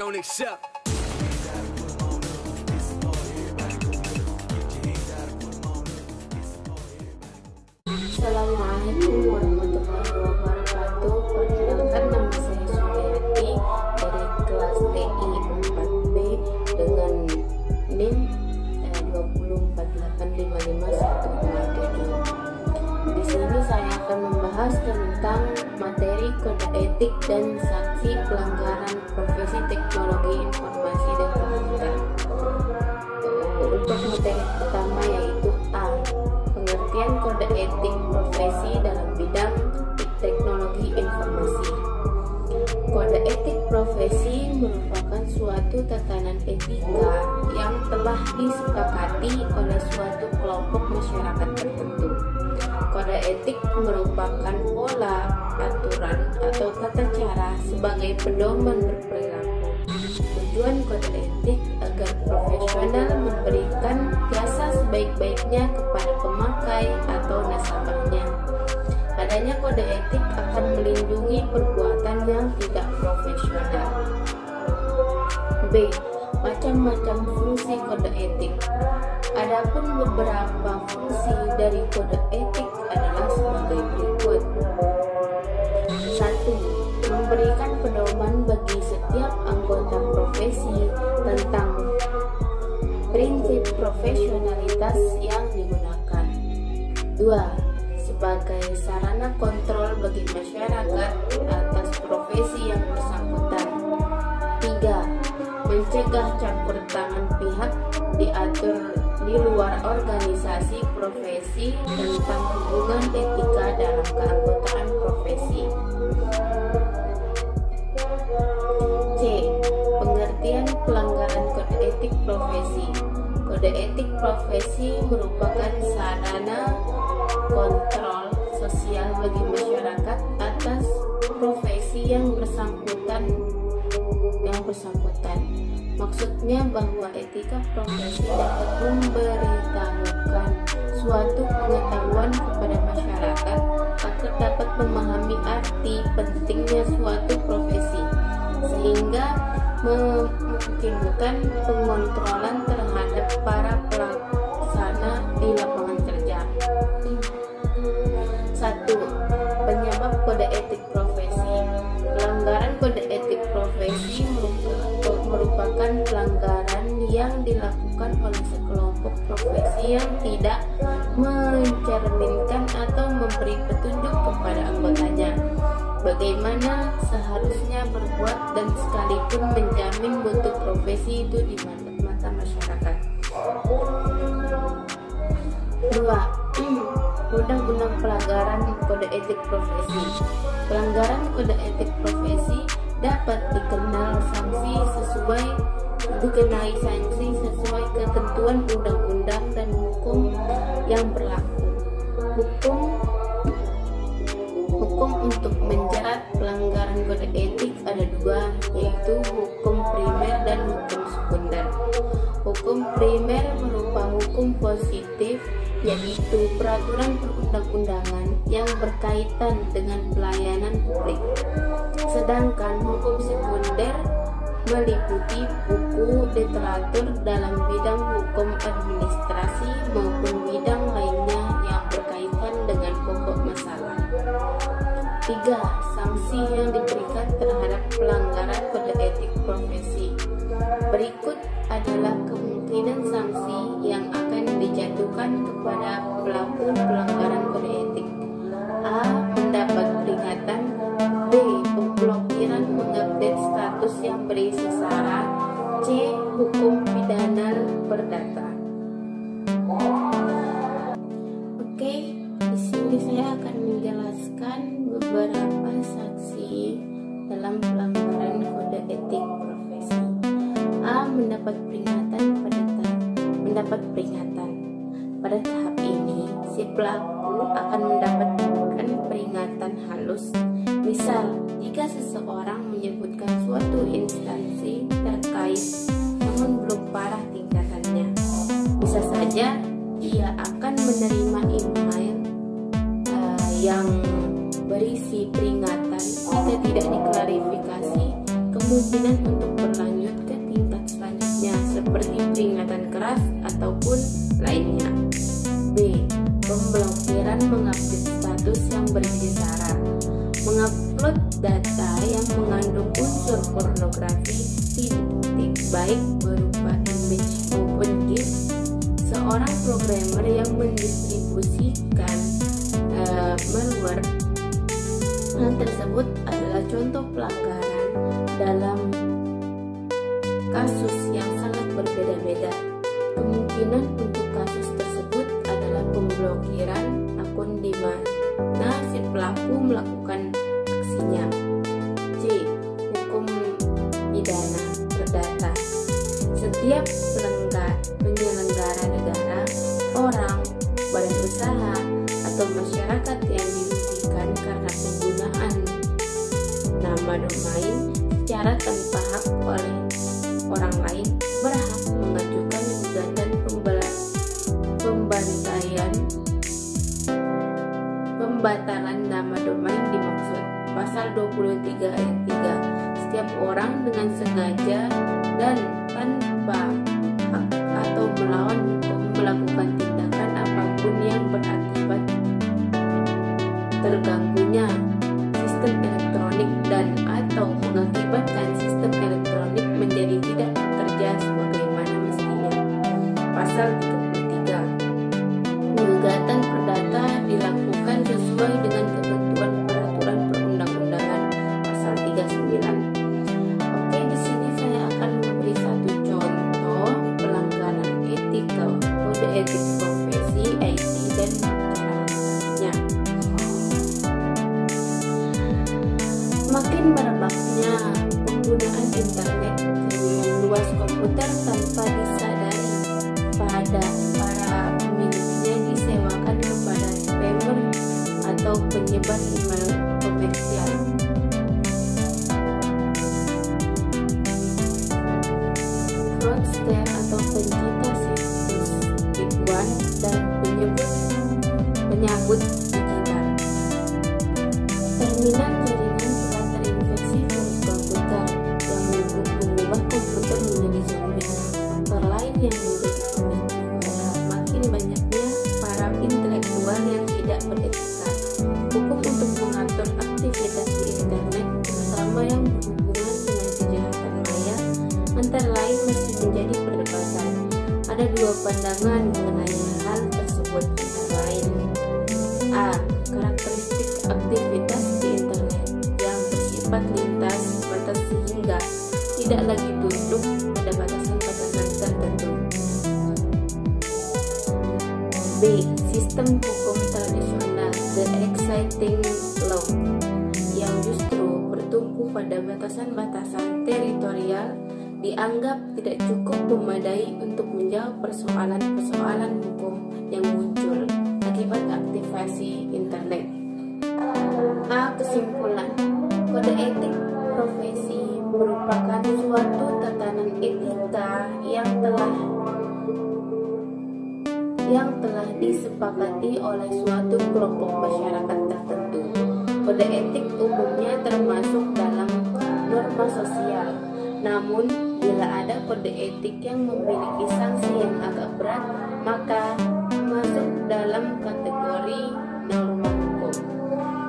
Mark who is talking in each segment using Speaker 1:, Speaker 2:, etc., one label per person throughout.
Speaker 1: don't accept.
Speaker 2: Assalamualaikum warahmatullahi wabarakatuh. Perkenalkan, nama saya Suliati dari kelas TI 4B dengan NIM 2048551,7. Di sini saya akan membahas tentang materi kode etik dan sanksi pelanggaran profesi teknologi informasi dan komputer. Untuk materi pertama yaitu A. Pengertian kode etik profesi dalam bidang teknologi informasi. Kode etik profesi merupakan suatu tatanan etika yang telah disepakati oleh suatu kelompok masyarakat tertentu. Kode etik merupakan pola, aturan, atau tata cara sebagai pedoman berperilaku. Tujuan kode etik agar profesional memberikan jasa sebaik-baiknya kepada pemakai atau nasabahnya. Adanya kode etik akan melindungi perbuatan yang tidak profesional. B. Macam-macam fungsi kode etik. Adapun beberapa fungsi dari kode etik adalah sebagai berikut. 1. Memberikan pedoman bagi setiap anggota profesi tentang prinsip profesionalitas yang digunakan. 2. Sebagai sarana kontrol bagi masyarakat atas profesi yang bersangkutan. 3. Mencegah campur tangan pihak diatur di luar organisasi profesi tentang hubungan etika dalam keanggotaan profesi. C. Pengertian pelanggaran kode etik profesi. Kode etik profesi merupakan sarana kontrol sosial bagi masyarakat atas profesi yang bersangkutan. Maksudnya bahwa etika profesi dapat memberitahukan suatu pengetahuan kepada masyarakat agar dapat memahami arti pentingnya suatu profesi, sehingga memungkinkan pengontrolan terhadap para pelaksana di lapangan kerja. 1. Penyebab kode etik profesi. Pelanggaran kode etik profesi merupakan pelanggaran yang dilakukan oleh sekelompok profesi yang tidak mencerminkan atau memberi petunjuk kepada anggotanya bagaimana seharusnya berbuat dan sekalipun menjamin mutu profesi itu di mata masyarakat. 2. Undang-undang pelanggaran kode etik profesi. Pelanggaran kode etik profesi dapat dikenai sanksi sesuai ketentuan undang-undang dan hukum yang berlaku. Hukum untuk menjerat pelanggaran kode etik ada dua, yaitu hukum primer dan hukum sekunder. Hukum primer berupa hukum positif, yaitu peraturan perundang-undangan yang berkaitan dengan pelayanan publik. Sedangkan hukum sekunder meliputi buku literatur dalam bidang hukum administrasi maupun bidang lainnya yang berkaitan dengan pokok masalah. 3. Sanksi yang diberikan terhadap pelanggaran kode etik profesi. Berikut adalah kemungkinan sanksi yang akan dijatuhkan kepada pelaku pelanggaran kode etik. A. Mendapat peringatan. B. Pemblokiran mengupdate status yang berisi sara. C. Hukum pidana perdata. Oke, di sini saya akan menjelaskan beberapa sanksi dalam pelanggaran kode etik profesi. A. Mendapat peringatan. Pada tahap ini, si pelaku akan mendapatkan peringatan halus. Misal, jika seseorang menyebutkan suatu instansi terkait namun belum parah tingkatannya, bisa saja ia akan menerima email yang berisi peringatan jika tidak diklarifikasi, kemungkinan untuk berlanjut ke tingkat selanjutnya seperti peringatan keras ataupun lainnya. B. Pemblokiran mengupdate status yang berisi sara. Mengupload data yang mengandung unsur pornografi tidak baik berupa image maupun GIF. Seorang programmer yang mendistribusikan malware hal tersebut adalah contoh pelanggaran dalam kasus yang sangat berbeda-beda. Kemungkinan untuk kasus tersebut adalah pemblokiran akun di mana si pelaku melakukan aksinya. C. Hukum pidana perdata. Setiap penyelenggara negara, orang, badan usaha, atau masyarakat yang dirugikan karena penggunaan nama domain secara tanpa hak oleh orang lain berhak mengajukan gugatan pembatalan nama domain dimaksud. Pasal 23 ayat 3. Setiap orang dengan sengaja dan tanpa hak atau melawan hukum melakukan tindakan apapun yang berakibat terganggunya sistem elektronik dan atau mengakibatkan sistem elektronik menjadi tidak bekerja sebagaimana mestinya. Pasal 33. Gugatan perdata dilakukan sesuai dengan ketentuan peraturan perundang-undangan. Pasal 39. Oke, di sini saya akan memberi satu contoh pelanggaran etika kode etik profesi IT dan caranya. Makin merebaknya penggunaan internet jaringan luas komputer tanpa disadari pada para pemiliknya disewakan kepada spammer atau penyebar email komersial. Fraudster atau pencipta situs tipuan dan penyambut digital. Terminal jaringan telah terinfeksi virus komputer yang mengubah komputer menjadi zombie. Faktor lain yang menjadi pemicu adalah makin banyaknya para intelektual yang tidak beretika. Hukum untuk mengatur aktivitas di internet, terutama yang berhubungan dengan kejahatan maya, antara lain masih menjadi perdebatan. Ada dua pandangan mengenai hal tersebut, antara lain: A. Karakteristik aktivitas di internet yang bersifat lintas batas sehingga tidak lagi tunduk pada batasan-batasan tertentu. B. Sistem hukum tradisional, the existing law, yang justru bertumpu pada batasan-batasan teritorial, dianggap tidak cukup memadai untuk menjawab persoalan-persoalan hukum yang muncul akibat aktivasi internet. A. Kesimpulan: kode etik profesi merupakan suatu tatanan etika yang telah disepakati oleh suatu kelompok masyarakat tertentu. Kode etik umumnya termasuk dalam norma sosial. Namun, bila ada kode etik yang memiliki sanksi yang agak berat, maka masuk dalam kategori norma hukum.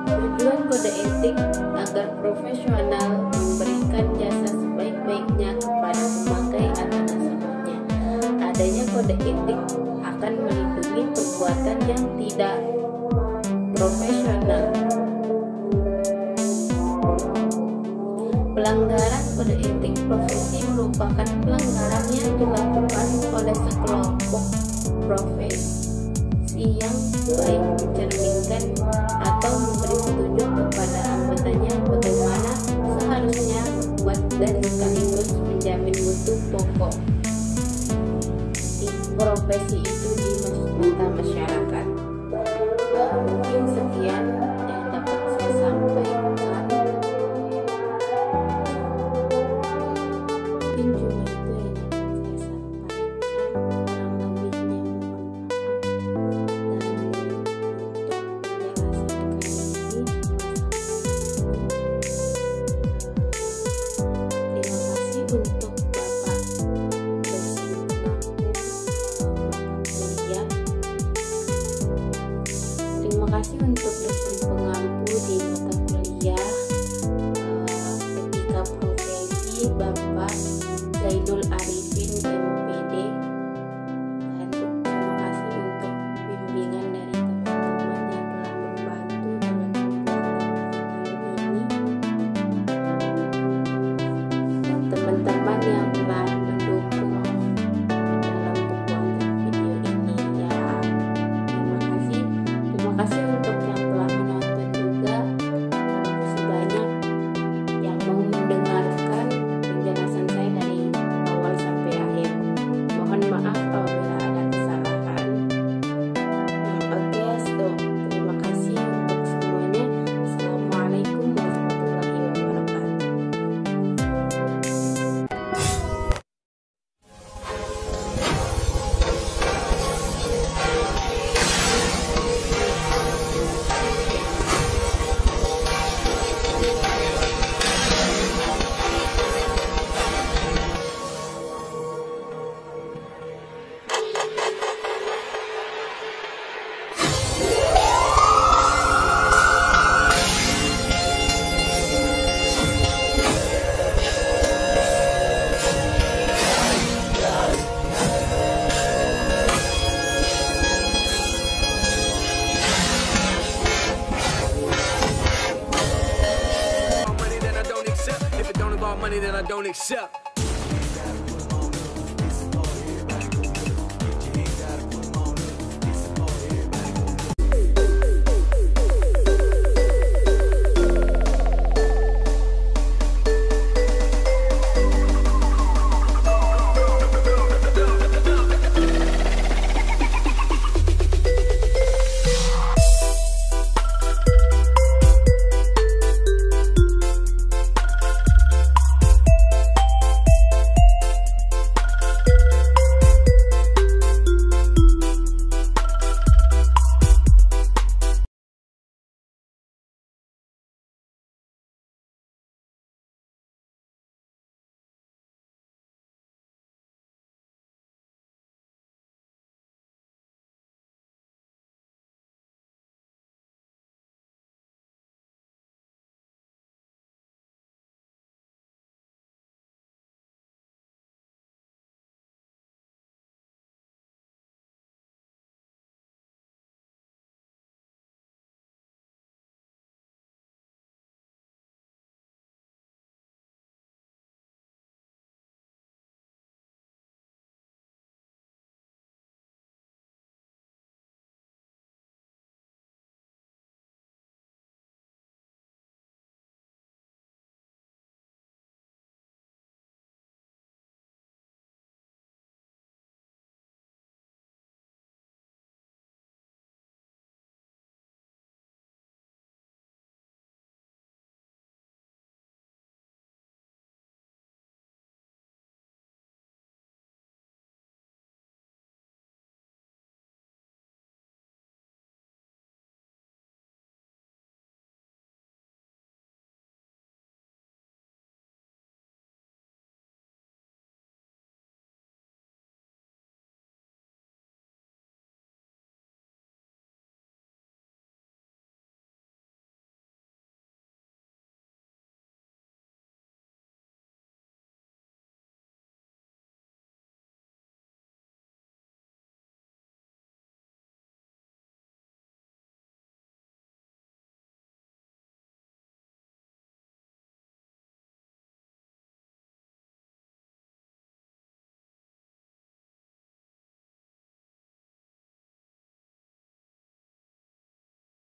Speaker 2: Tujuan kode etik agar profesional memberikan jasa sebaik-baiknya kepada pemakai atau nasabahnya. Adanya kode etik akan melindungi perbuatan yang tidak profesional. Pelanggaran kode etik profesi merupakan pelanggaran yang dilakukan oleh sekelompok profesi yang baik mencerminkan atau memberi petunjuk kepada anggotanya bagaimana seharusnya berbuat dan sekaligus menjamin mutu pokok di profesi itu di mata masyarakat. Mungkin sekian yang dapat saya sampaikan. Mungkin cuma itu yang dapat saya sampaikan. Kurang lebihnya mohon maaf. Dan untuk penjelasan kali ini kasih untuk dosen pengampu di mata kuliah Etika Profesi Bapak Zainul Arifin MPD, dan terima kasih untuk bimbingan dari teman-teman yang telah membantu dalam pembuatan video ini, dan teman-teman yang telah mendukung dalam pembuatan video ini ya. Terima kasih untuk yang telah menonton juga. Terima kasih banyak yang mau mendengarkan penjelasan saya dari awal sampai akhir. Mohon maaf apabila ada kesalahan. Oke, terima kasih untuk semuanya. Assalamualaikum warahmatullahi wabarakatuh.
Speaker 1: Money that I don't accept.